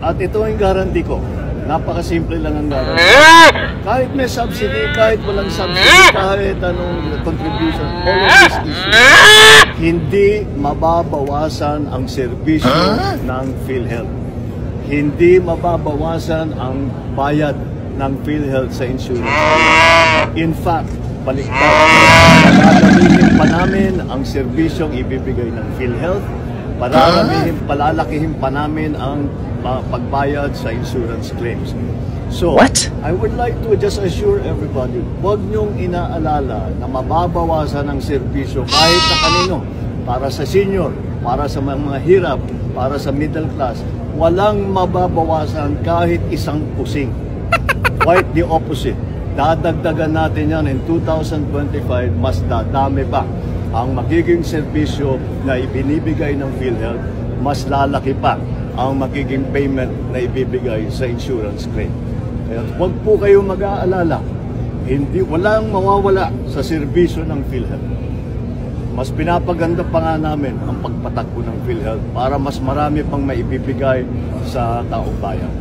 At ito ang guarantee ko. Napakasimple lang ang guarantee. Kahit may subsidy, kahit walang subsidy, kahit anong contribution, all of this issue, hindi mababawasan ang serbisyo ng PhilHealth. Hindi mababawasan ang bayad ng PhilHealth sa insurance. In fact, baliktad, palalamihin pa namin ang serbisyong ibibigay ng PhilHealth, palalakihin pa namin ang pagbayad sa insurance claims. So, What? I would like to just assure everybody, huwag niyong inaalala na mababawasan ang serbisyo kahit na kanino, para sa senior, para sa mga hirap, para sa middle class. Walang mababawasan kahit isang pusing. Quite the opposite. Dadagdagan natin yan in 2025, mas dadami pa ang magiging serbisyo na ibinibigay ng PhilHealth, mas lalaki pa ang magiging payment na ibibigay sa insurance claim. Kaya huwag po kayo mag-aalala, walang mawawala sa serbisyo ng PhilHealth. Mas pinapaganda pa nga namin ang pagpatakbo ng PhilHealth para mas marami pang maibibigay sa taong bayan.